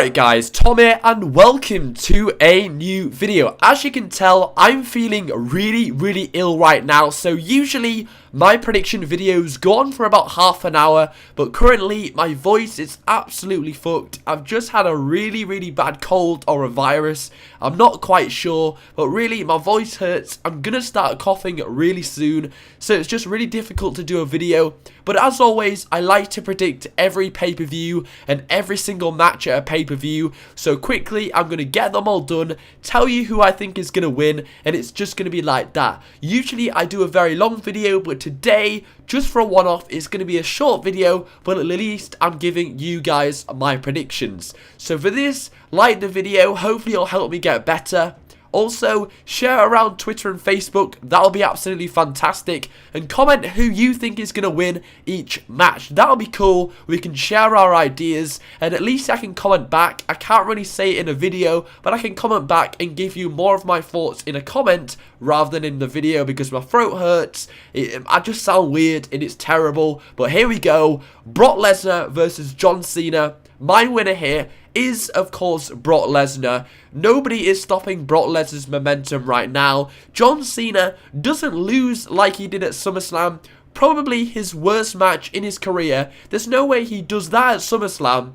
Alright guys, Tom here and welcome to a new video. As you can tell, I'm feeling really ill right now, so usually my prediction videos go on for about half an hour, but currently my voice is absolutely fucked. I've just had a really bad cold or a virus, I'm not quite sure, but really my voice hurts. I'm gonna start coughing really soon, so it's just really difficult to do a video. But as always, I like to predict every pay-per-view and every single match at a pay-per-view. So quickly, I'm going to get them all done, tell you who I think is going to win, and it's just going to be like that. Usually, I do a very long video, but today, just for a one-off, it's going to be a short video, but at least I'm giving you guys my predictions. So for this, like the video, hopefully it'll help me get better. Also, share around Twitter and Facebook, that'll be absolutely fantastic, and comment who you think is going to win each match. That'll be cool, we can share our ideas, and at least I can comment back. I can't really say it in a video, but I can comment back and give you more of my thoughts in a comment rather than in the video because my throat hurts, I just sound weird and it's terrible. But here we go, Brock Lesnar versus John Cena. My winner here is, of course, Brock Lesnar. Nobody is stopping Brock Lesnar's momentum right now. John Cena doesn't lose like he did at SummerSlam. Probably his worst match in his career. There's no way he does that at SummerSlam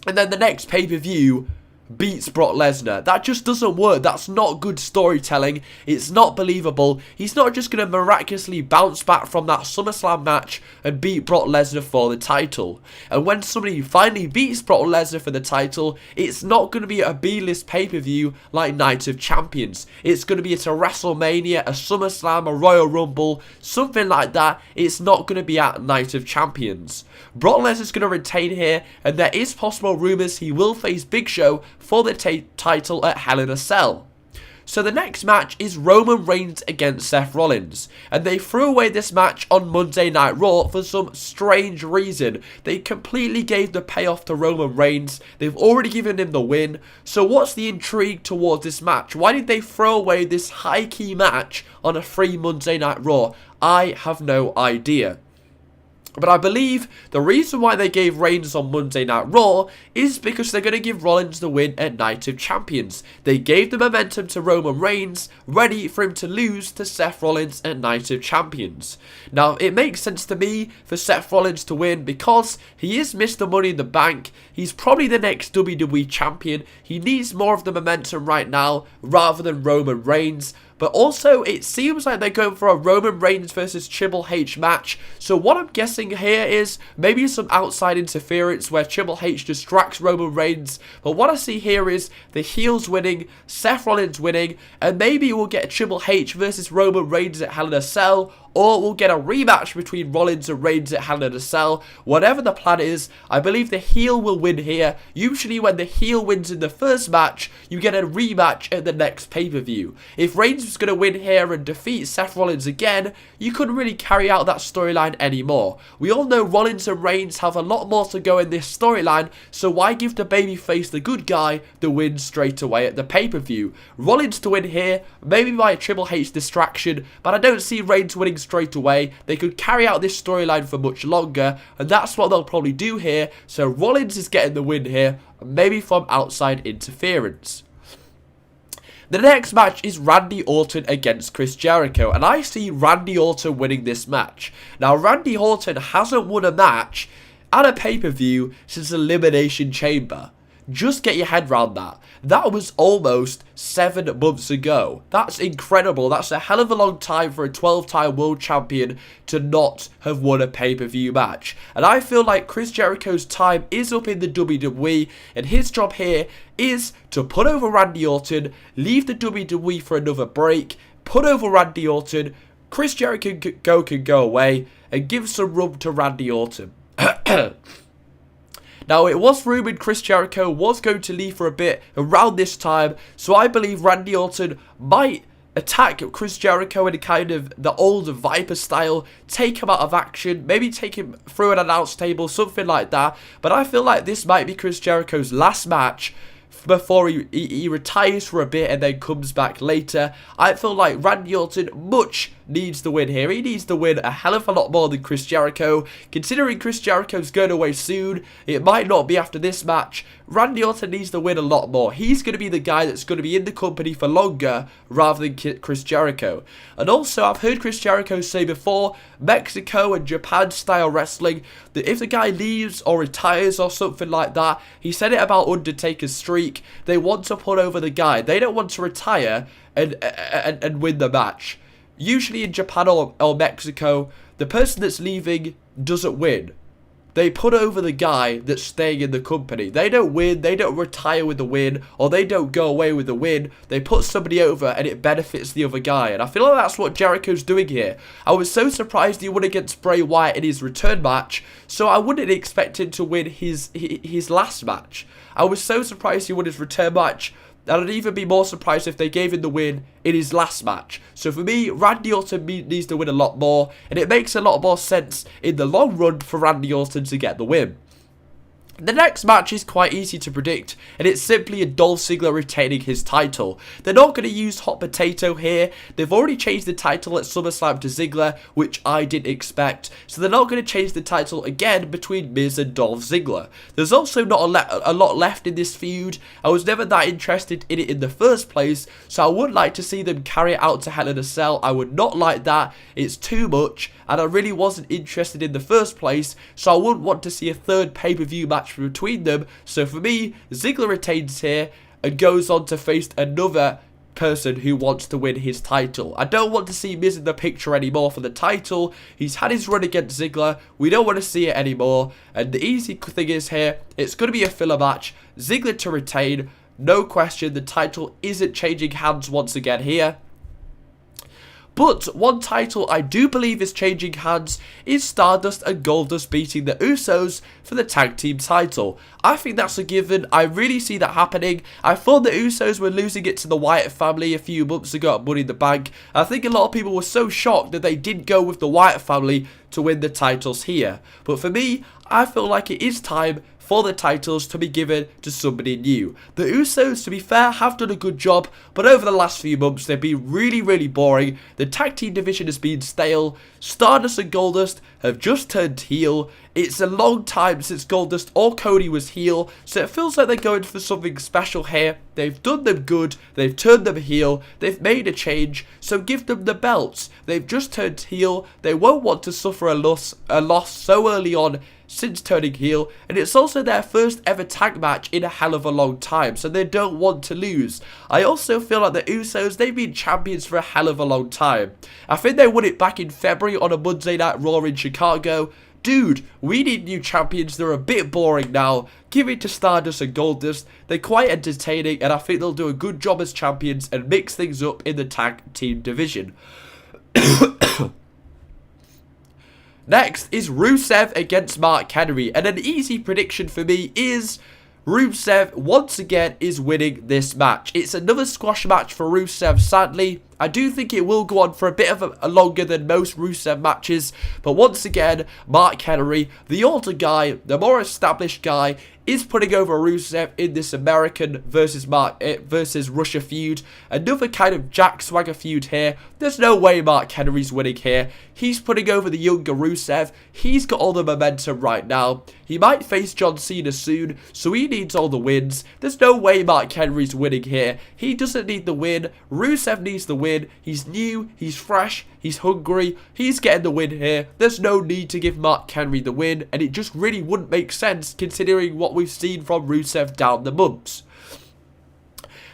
and then the next pay-per-view beats Brock Lesnar. That just doesn't work. That's not good storytelling. It's not believable. He's not just going to miraculously bounce back from that SummerSlam match and beat Brock Lesnar for the title. And when somebody finally beats Brock Lesnar for the title, it's not going to be a B-list pay-per-view like Night of Champions. It's going to be at a WrestleMania, a SummerSlam, a Royal Rumble, something like that. It's not going to be at Night of Champions. Brock Lesnar's going to retain here, and there is possible rumours he will face Big Show for the title at Hell in a Cell. So the next match is Roman Reigns against Seth Rollins, and they threw away this match on Monday Night Raw for some strange reason. They completely gave the payoff to Roman Reigns. They've already given him the win, so what's the intrigue towards this match? Why did they throw away this high key match on a free Monday Night Raw? I have no idea. But I believe the reason why they gave Reigns on Monday Night Raw is because they're going to give Rollins the win at Night of Champions. They gave the momentum to Roman Reigns, ready for him to lose to Seth Rollins at Night of Champions. Now, it makes sense to me for Seth Rollins to win because he is Mr. Money in the Bank. He's probably the next WWE champion. He needs more of the momentum right now rather than Roman Reigns. But also, it seems like they're going for a Roman Reigns versus Triple H match. So what I'm guessing here is maybe some outside interference where Triple H distracts Roman Reigns. But what I see here is the heels winning, Seth Rollins winning, and maybe we'll get Triple H versus Roman Reigns at Hell in a Cell. Or we'll get a rematch between Rollins and Reigns at Hell in a Cell. Whatever the plan is, I believe the heel will win here. Usually when the heel wins in the first match, you get a rematch at the next pay-per-view. If Reigns was going to win here and defeat Seth Rollins again, you couldn't really carry out that storyline anymore. We all know Rollins and Reigns have a lot more to go in this storyline, so why give the babyface, the good guy, the win straight away at the pay-per-view? Rollins to win here, maybe by a Triple H distraction, but I don't see Reigns winning straight away. They could carry out this storyline for much longer, and that's what they'll probably do here. So Rollins is getting the win here, maybe from outside interference. The next match is Randy Orton against Chris Jericho, and I see Randy Orton winning this match. Now, Randy Orton hasn't won a match at a pay-per-view since Elimination Chamber. Just get your head around that. That was almost 7 months ago. That's incredible. That's a hell of a long time for a 12-time world champion to not have won a pay-per-view match. And I feel like Chris Jericho's time is up in the WWE, and his job here is to put over Randy Orton, leave the WWE for another break, put over Randy Orton, Chris Jericho can go away, and give some rub to Randy Orton. Now, it was rumoured Chris Jericho was going to leave for a bit around this time, so I believe Randy Orton might attack Chris Jericho in kind of the old Viper style, take him out of action, maybe take him through an announce table, something like that. But I feel like this might be Chris Jericho's last match before he retires for a bit and then comes back later. I feel like Randy Orton, much needs the win here. He needs to win a hell of a lot more than Chris Jericho. Considering Chris Jericho's going away soon, it might not be after this match. Randy Orton needs to win a lot more. He's going to be the guy that's going to be in the company for longer rather than Chris Jericho. And also, I've heard Chris Jericho say before, Mexico and Japan style wrestling, that if the guy leaves or retires or something like that, he said it about Undertaker's streak, they want to put over the guy. They don't want to retire and win the match. Usually in Japan or Mexico, the person that's leaving doesn't win. They put over the guy that's staying in the company. They don't win, they don't retire with the win, or they don't go away with the win. They put somebody over and it benefits the other guy. And I feel like that's what Jericho's doing here. I was so surprised he won against Bray Wyatt in his return match, so I wouldn't expect him to win his last match. I was so surprised he won his return match. And I'd even be more surprised if they gave him the win in his last match. So for me, Randy Orton needs to win a lot more. And it makes a lot more sense in the long run for Randy Orton to get the win. The next match is quite easy to predict, and it's simply a Dolph Ziggler retaining his title. They're not going to use hot potato here. They've already changed the title at SummerSlam to Ziggler, which I didn't expect. So they're not going to change the title again between Miz and Dolph Ziggler. There's also not a lot left in this feud. I was never that interested in it in the first place, so I would like to see them carry it out to Hell in a Cell. I would not like that. It's too much, and I really wasn't interested in the first place, so I wouldn't want to see a third pay-per-view match between them. So for me, Ziggler retains here and goes on to face another person who wants to win his title. I don't want to see Miz in the picture anymore for the title. He's had his run against Ziggler. We don't want to see it anymore. And the easy thing is here, it's going to be a filler match. Ziggler to retain. No question, the title isn't changing hands once again here. But one title I do believe is changing hands is Stardust and Goldust beating the Usos for the tag team title. I think that's a given. I really see that happening. I thought the Usos were losing it to the Wyatt family a few months ago at Money in the Bank. I think a lot of people were so shocked that they didn't go with the Wyatt family to win the titles here. But for me, I feel like it is time for the titles to be given to somebody new. The Usos, to be fair, have done a good job, but over the last few months, they've been really boring. The tag team division has been stale. Stardust and Goldust have just turned heel. It's a long time since Goldust or Cody was heel, so it feels like they're going for something special here. They've done them good, they've turned them heel, they've made a change, so give them the belts. They've just turned heel, they won't want to suffer a loss so early on since turning heel, and it's also their first ever tag match in a hell of a long time, so they don't want to lose. I also feel like the Usos, they've been champions for a hell of a long time. I think they won it back in February on a Monday Night Raw in Chicago. Dude, we need new champions. They're a bit boring now. Give it to Stardust and Goldust. They're quite entertaining, and I think they'll do a good job as champions and mix things up in the tag team division. Next is Rusev against Mark Henry, and an easy prediction for me is Rusev once again is winning this match. It's another squash match for Rusev, sadly. I do think it will go on for a bit of a longer than most Rusev matches, but once again, Mark Henry, the older guy, the more established guy, is putting over Rusev in this American versus Russia feud. Another kind of Jack Swagger feud here. There's no way Mark Henry's winning here. He's putting over the younger Rusev. He's got all the momentum right now. He might face John Cena soon, so he needs all the wins. There's no way Mark Henry's winning here. He doesn't need the win. Rusev needs the win. He's new, he's fresh, he's hungry, he's getting the win here. There's no need to give Mark Henry the win, and it just really wouldn't make sense considering what we've seen from Rusev down the months.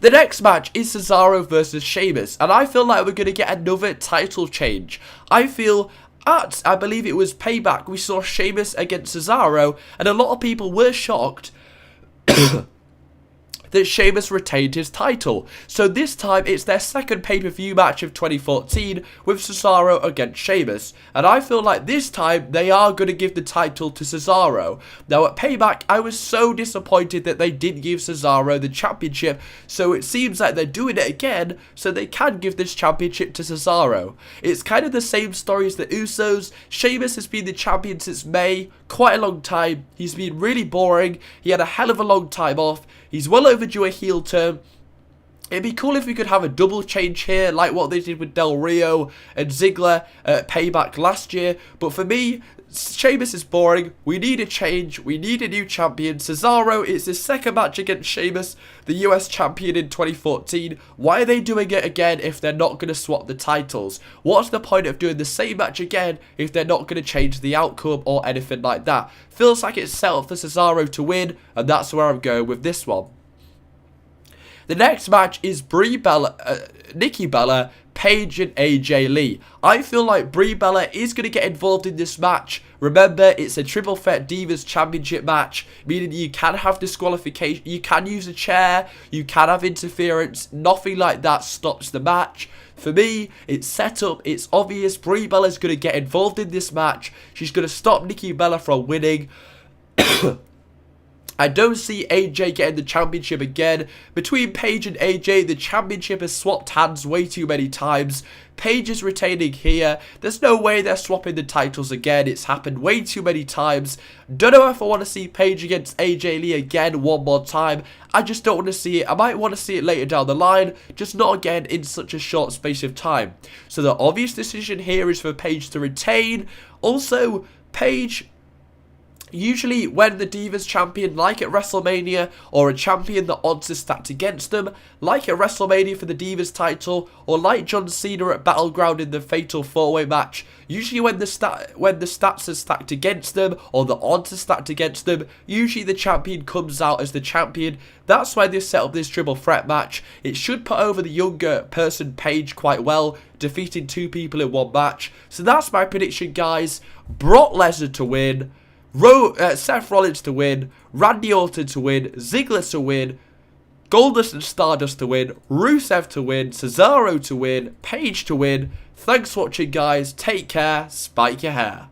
The next match is Cesaro versus Sheamus, and I feel like we're going to get another title change. I believe it was Payback, we saw Sheamus against Cesaro, and a lot of people were shocked that Sheamus retained his title. So this time, it's their second pay-per-view match of 2014 with Cesaro against Sheamus. And I feel like this time, they are going to give the title to Cesaro. Now, at Payback, I was so disappointed that they didn't give Cesaro the championship. So it seems like they're doing it again, so they can give this championship to Cesaro. It's kind of the same story as the Usos. Sheamus has been the champion since May, quite a long time. He's been really boring. He had a hell of a long time off. He's well overdue a heel turn. It'd be cool if we could have a double change here, like what they did with Del Rio and Ziggler at Payback last year. But for me, Sheamus is boring. We need a change. We need a new champion. Cesaro, it's his second match against Sheamus, the US champion in 2014. Why are they doing it again if they're not going to swap the titles? What's the point of doing the same match again if they're not going to change the outcome or anything like that? Feels like it's set up for Cesaro to win, and that's where I'm going with this one. The next match is Nikki Bella, Paige and AJ Lee. I feel like Brie Bella is going to get involved in this match. Remember, it's a triple threat Divas Championship match, meaning you can have disqualification, you can use a chair, you can have interference, nothing like that stops the match. For me, it's set up, it's obvious, Brie Bella's going to get involved in this match. She's going to stop Nikki Bella from winning. I don't see AJ getting the championship again. Between Paige and AJ, the championship has swapped hands way too many times. Paige is retaining here. There's no way they're swapping the titles again. It's happened way too many times. Don't know if I want to see Paige against AJ Lee again one more time. I just don't want to see it. I might want to see it later down the line, just not again in such a short space of time. So the obvious decision here is for Paige to retain. Also, Paige, usually when the Divas champion, like at WrestleMania, or a champion that odds are stacked against them, like at WrestleMania for the Divas title, or like John Cena at Battleground in the Fatal 4-Way match, usually when the stats are stacked against them, or the odds are stacked against them, usually the champion comes out as the champion. That's why they set up this triple threat match. It should put over the younger person Paige quite well, defeating two people in one match. So that's my prediction, guys. Brock Lesnar to win, Seth Rollins to win, Randy Orton to win, Ziggler to win, Goldust and Stardust to win, Rusev to win, Cesaro to win, Paige to win. Thanks for watching, guys. Take care. Spike your hair.